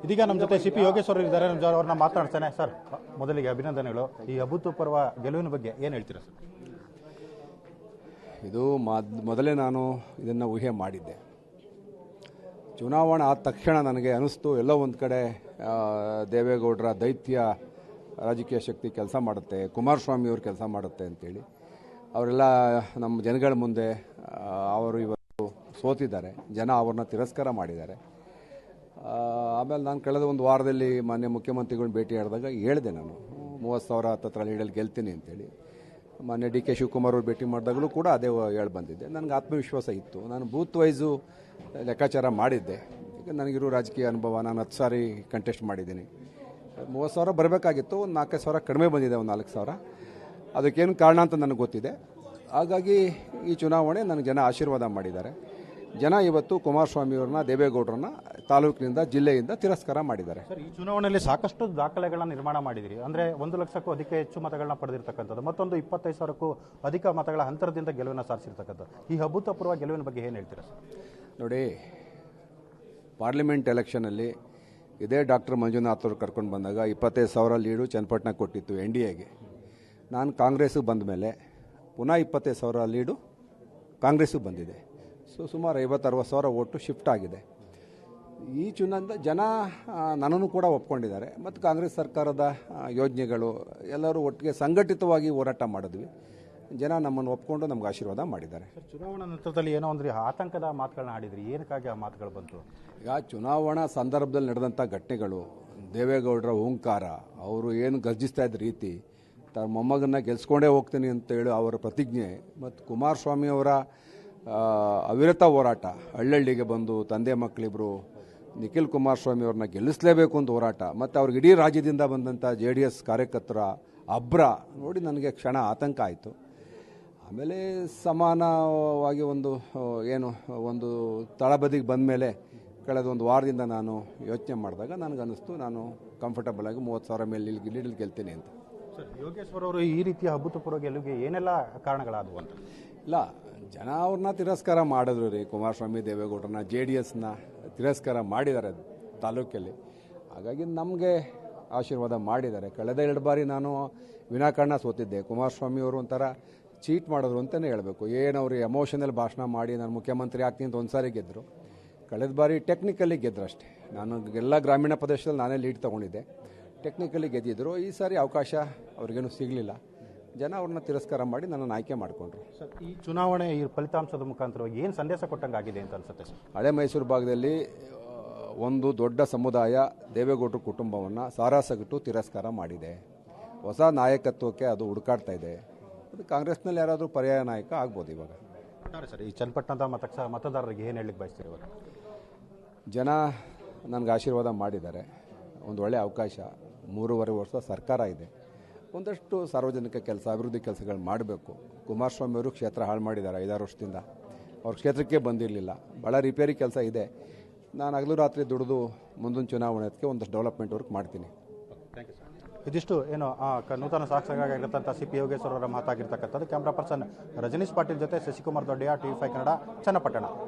ಇದೀಗ ನಮ್ಮ ಜೊತೆ ಸಿ ಪಿ ಯೋಗೇಶ್ವರ್ ಇದ್ದಾರೆ. ನಮ್ಮ ಅವ್ರನ್ನ ಮಾತನಾಡ್ತಾನೆ. ಸರ್, ಮೊದಲಿಗೆ ಅಭಿನಂದನೆಗಳು. ಈ ಅಭೂತಪೂರ್ವ ಗೆಲುವಿನ ಬಗ್ಗೆ ಏನು ಹೇಳ್ತೀರಾ ಸರ್? ಇದು ಮೊದಲೇ ನಾನು ಇದನ್ನು ಊಹೆ ಮಾಡಿದ್ದೆ. ಚುನಾವಣೆ ಆದ ತಕ್ಷಣ ನನಗೆ ಅನಿಸ್ತು ಎಲ್ಲೋ ಒಂದು ಕಡೆ ದೇವೇಗೌಡರ ದೈತ್ಯ ರಾಜಕೀಯ ಶಕ್ತಿ ಕೆಲಸ ಮಾಡುತ್ತೆ, ಕುಮಾರಸ್ವಾಮಿಯವರು ಕೆಲಸ ಮಾಡುತ್ತೆ ಅಂತೇಳಿ. ಅವರೆಲ್ಲ ನಮ್ಮ ಜನಗಳ ಮುಂದೆ ಅವರು ಇವತ್ತು ಸೋತಿದ್ದಾರೆ, ಜನ ಅವ್ರನ್ನ ತಿರಸ್ಕಾರ ಮಾಡಿದ್ದಾರೆ. ಆಮೇಲೆ ನಾನು ಕಳೆದ ಒಂದು ವಾರದಲ್ಲಿ ಮಾನ್ಯ ಮುಖ್ಯಮಂತ್ರಿಗಳನ್ನ ಭೇಟಿ ಮಾಡಿದಾಗ ಹೇಳಿದೆ, ನಾನು 30,000 ಹತ್ತತ್ರ ಲೀಡಲ್ಲಿ ಗೆಲ್ತೀನಿ ಅಂತೇಳಿ. ಮಾನ್ಯ ಡಿ ಕೆ ಶಿವಕುಮಾರ್ ಅವರು ಭೇಟಿ ಮಾಡಿದಾಗಲೂ ಕೂಡ ಅದೇ ಹೇಳಿ ಬಂದಿದ್ದೆ. ನನಗೆ ಆತ್ಮವಿಶ್ವಾಸ ಇತ್ತು. ನಾನು ಬೂತ್ ವೈಸು ಲೆಕ್ಕಾಚಾರ ಮಾಡಿದ್ದೆ. ಈಗ ನನಗಿರೋ ರಾಜಕೀಯ ಅನುಭವ, ನಾನು 10 ಸಾರಿ ಕಂಟೆಸ್ಟ್ ಮಾಡಿದ್ದೀನಿ. 30,000 ಬರಬೇಕಾಗಿತ್ತು, ಒಂದು 4,000 ಕಡಿಮೆ ಬಂದಿದೆ, ಒಂದು 4,000. ಅದಕ್ಕೇನು ಕಾರಣ ಅಂತ ನನಗೆ ಗೊತ್ತಿದೆ. ಹಾಗಾಗಿ ಈ ಚುನಾವಣೆ ನನಗೆ ಜನ ಆಶೀರ್ವಾದ ಮಾಡಿದ್ದಾರೆ. ಜನ ಇವತ್ತು ಕುಮಾರಸ್ವಾಮಿಯವ್ರನ್ನ, ದೇವೇಗೌಡರನ್ನ ತಾಲೂಕಿನಿಂದ, ಜಿಲ್ಲೆಯಿಂದ ತಿರಸ್ಕಾರ ಮಾಡಿದ್ದಾರೆ. ಸರ್, ಈ ಚುನಾವಣೆಯಲ್ಲಿ ಸಾಕಷ್ಟು ದಾಖಲೆಗಳನ್ನ ನಿರ್ಮಾಣ ಮಾಡಿದಿರಿ. ಅಂದರೆ 1 ಲಕ್ಷಕ್ಕೂ ಅಧಿಕ ಮತಗಳನ್ನ ಪಡೆದಿರ್ತಕ್ಕಂಥದ್ದು, ಮತ್ತೊಂದು 25,000ಕ್ಕೂ ಅಧಿಕ ಮತಗಳ ಅಂತರದಿಂದ ಗೆಲುವಿನ ಸಾಧಿಸಿರ್ತಕ್ಕಂಥದ್ದು. ಈ ಅಭೂತಪೂರ್ವ ಗೆಲುವಿನ ಬಗ್ಗೆ ಏನು ಹೇಳ್ತೀರಾ ಸರ್? ನೋಡಿ, ಪಾರ್ಲಿಮೆಂಟ್ ಎಲೆಕ್ಷನಲ್ಲಿ ಇದೇ ಡಾಕ್ಟರ್ ಮಂಜುನಾಥ್ ಅವರು ಕರ್ಕೊಂಡು ಬಂದಾಗ 25,000 ಲೀಡು ಚನ್ನಪಟ್ಟಣ ಕೊಟ್ಟಿತ್ತು NDAಗೆ. ನಾನು ಕಾಂಗ್ರೆಸ್ಸಿಗೆ ಬಂದ ಮೇಲೆ ಪುನಃ 25,000 ಲೀಡು ಕಾಂಗ್ರೆಸ್ಸಿಗೆ ಬಂದಿದೆ. ಸುಮಾರು 50-60,000 ಓಟು ಶಿಫ್ಟ್ ಆಗಿದೆ. ಈ ಚುನಾವಣೆ ಜನ ನನ್ನನ್ನು ಕೂಡ ಒಪ್ಕೊಂಡಿದ್ದಾರೆ. ಮತ್ತು ಕಾಂಗ್ರೆಸ್ ಸರ್ಕಾರದ ಯೋಜನೆಗಳು ಎಲ್ಲರೂ ಒಟ್ಟಿಗೆ ಸಂಘಟಿತವಾಗಿ ಹೋರಾಟ ಮಾಡಿದ್ವಿ. ಜನ ನಮ್ಮನ್ನು ಒಪ್ಕೊಂಡು ನಮ್ಗೆ ಆಶೀರ್ವಾದ ಮಾಡಿದ್ದಾರೆ. ಚುನಾವಣಾ ನಂತರದಲ್ಲಿ ಏನೋ ಒಂದು ಆತಂಕದ ಮಾತುಗಳನ್ನ ಆಡಿದ್ರಿ, ಏನಕ್ಕಾಗಿ ಆ ಮಾತುಗಳು ಬಂತು? ಈಗ ಚುನಾವಣಾ ಸಂದರ್ಭದಲ್ಲಿ ನಡೆದಂಥ ಘಟನೆಗಳು, ದೇವೇಗೌಡರ ಓಂಕಾರ, ಅವರು ಏನು ಗರ್ಜಿಸ್ತಾ ಇದ್ದ ರೀತಿ, ತಮ್ಮ ಮೊಮ್ಮಗನ್ನ ಗೆಲ್ಸ್ಕೊಂಡೇ ಹೋಗ್ತೀನಿ ಅಂತೇಳಿ ಅವರ ಪ್ರತಿಜ್ಞೆ, ಮತ್ತು ಕುಮಾರಸ್ವಾಮಿಯವರ ಅವಿರತ ಹೋರಾಟ, ಹಳ್ಳಿಗೆ ಬಂದು ತಂದೆ ಮಕ್ಕಳಿಬ್ಬರು ನಿಖಿಲ್ ಕುಮಾರಸ್ವಾಮಿ ಅವ್ರನ್ನ ಗೆಲ್ಲಿಸಲೇಬೇಕು ಅಂತ ಹೋರಾಟ, ಮತ್ತು ಅವ್ರಿಗೆ ಇಡೀ ರಾಜ್ಯದಿಂದ ಬಂದಂಥ JDS ಕಾರ್ಯಕರ್ತರ ಅಬ್ರ ನೋಡಿ ನನಗೆ ಕ್ಷಣ ಆತಂಕ ಆಯಿತು. ಆಮೇಲೆ ಸಮಾನವಾಗಿ ಒಂದು ತಳಬದಿಗೆ ಬಂದ ಮೇಲೆ ಕಳೆದ ಒಂದು ವಾರದಿಂದ ನಾನು ಯೋಚನೆ ಮಾಡಿದಾಗ ನನಗನ್ನಿಸ್ತು ನಾನು ಕಂಫರ್ಟಬಲ್ ಆಗಿ 30,000 ಮೇಲೆ ಲೀಡಲ್ಲಿ ಗೆಲ್ತೀನಿ ಅಂತ. ಸರ್, ಯೋಗೇಶ್ವರ್ ಅವರು ಈ ರೀತಿಯ ಅಭೂತಪೂರ್ವ ಗೆಲುವಿಗೆ ಏನೆಲ್ಲ ಕಾರಣಗಳಾದವು ಅಂತ? ಇಲ್ಲ, ಜನ ಅವ್ರನ್ನ ತಿರಸ್ಕಾರ ಮಾಡಿದ್ರು ರೀ. ಕುಮಾರಸ್ವಾಮಿ, ದೇವೇಗೌಡರನ್ನ, JDSನ ತಿರಸ್ಕಾರ ಮಾಡಿದ್ದಾರೆ ತಾಲೂಕಲ್ಲಿ. ಹಾಗಾಗಿ ನಮಗೆ ಆಶೀರ್ವಾದ ಮಾಡಿದ್ದಾರೆ. ಕಳೆದ 2 ಬಾರಿ ನಾನು ವಿನಾಕಾರಣ ಸೋತಿದ್ದೆ. ಕುಮಾರಸ್ವಾಮಿಯವರು ಒಂಥರ ಚೀಟ್ ಮಾಡಿದ್ರು ಅಂತಲೇ ಹೇಳಬೇಕು. ಏನು ಅವರು ಎಮೋಷನಲ್ ಭಾಷಣ ಮಾಡಿ ನಾನು ಮುಖ್ಯಮಂತ್ರಿ ಆಗ್ತೀನಿ ಅಂತ ಒಂದು ಸಾರಿ ಗೆದ್ದರು. ಕಳೆದ ಬಾರಿ ಟೆಕ್ನಿಕಲಿ ಗೆದ್ದರು ಅಷ್ಟೇ. ನಾನು ಎಲ್ಲ ಗ್ರಾಮೀಣ ಪ್ರದೇಶದಲ್ಲಿ ನಾನೇ ಲೀಡ್ ತೊಗೊಂಡಿದ್ದೆ, ಟೆಕ್ನಿಕಲಿ ಗೆದ್ದಿದ್ರು. ಈ ಸಾರಿ ಅವಕಾಶ ಅವ್ರಿಗೇನು ಸಿಗಲಿಲ್ಲ. ಜನ ಅವ್ರನ್ನ ತಿರಸ್ಕಾರ ಮಾಡಿ ನನ್ನನ್ನು ಆಯ್ಕೆ ಮಾಡಿಕೊಂಡ್ರು. ಸರ್, ಈ ಚುನಾವಣೆ ಈ ಫಲಿತಾಂಶದ ಮುಖಾಂತರವಾಗಿ ಏನು ಸಂದೇಶ ಕೊಟ್ಟಂಗಾಗಿದೆ ಅಂತ ಅನ್ಸುತ್ತೆ ಸರ್? ಹಳೆ ಮೈಸೂರು ಭಾಗದಲ್ಲಿ ಒಂದು ದೊಡ್ಡ ಸಮುದಾಯ ದೇವೇಗೌಡರ ಕುಟುಂಬವನ್ನು ಸಾರಾಸಗಟ್ಟು ತಿರಸ್ಕಾರ ಮಾಡಿದೆ. ಹೊಸ ನಾಯಕತ್ವಕ್ಕೆ ಅದು ಹುಡುಕಾಡ್ತಾ ಇದೆ. ಅದು ಕಾಂಗ್ರೆಸ್ನಲ್ಲಿ ಯಾರಾದರೂ ಪರ್ಯಾಯ ನಾಯಕ ಆಗ್ಬೋದು ಇವಾಗ. ಸರ್, ಈ ಚನ್ನಪಟ್ಟಣದ ಮತದಾರರಿಗೆ ಏನು ಹೇಳಲಿಕ್ಕೆ ಬಯಸ್ತೀರಿ ಇವಾಗ? ಜನ ನನಗೆ ಆಶೀರ್ವಾದ ಮಾಡಿದ್ದಾರೆ. ಒಂದು ಒಳ್ಳೆಯ ಅವಕಾಶ, 3.5 ವರ್ಷ ಸರ್ಕಾರ ಇದೆ. ಒಂದಷ್ಟು ಸಾರ್ವಜನಿಕ ಕೆಲಸ, ಅಭಿವೃದ್ಧಿ ಕೆಲಸಗಳು ಮಾಡಬೇಕು. ಕುಮಾರಸ್ವಾಮಿ ಅವರು ಕ್ಷೇತ್ರ ಹಾಳು ಮಾಡಿದ್ದಾರೆ 5-6 ವರ್ಷದಿಂದ. ಅವ್ರ ಕ್ಷೇತ್ರಕ್ಕೆ ಬಂದಿರಲಿಲ್ಲ. ಭಾಳ ರಿಪೇರಿ ಕೆಲಸ ಇದೆ. ನಾನು ಹಗಲು ರಾತ್ರಿ ದುಡಿದು ಮುಂದಿನ ಚುನಾವಣೆಗೆ ಒಂದಷ್ಟು ಡೆವಲಪ್ಮೆಂಟ್ ವರ್ಕ್ ಮಾಡ್ತೀನಿ. Thank you sir. ಇದಿಷ್ಟು ಏನು ನೂತನ ಶಾಸಕರಾಗಿರ್ತಕ್ಕಂಥ ಸಿ ಪಿ ಯೋಗೇಶ್ವರ ಅವರ ಮಾತಾಗಿರ್ತಕ್ಕಂಥದ್ದು. ಕ್ಯಾಮ್ರಾ ಪರ್ಸನ್ ರಜನೀಶ್ ಪಾಟೀಲ್ ಜೊತೆ ಶಶಿಕುಮಾರ್ ದೊಡ್ಡಿಯ TV5 ಕನ್ನಡ, ಚನ್ನಪಟ್ಟಣ.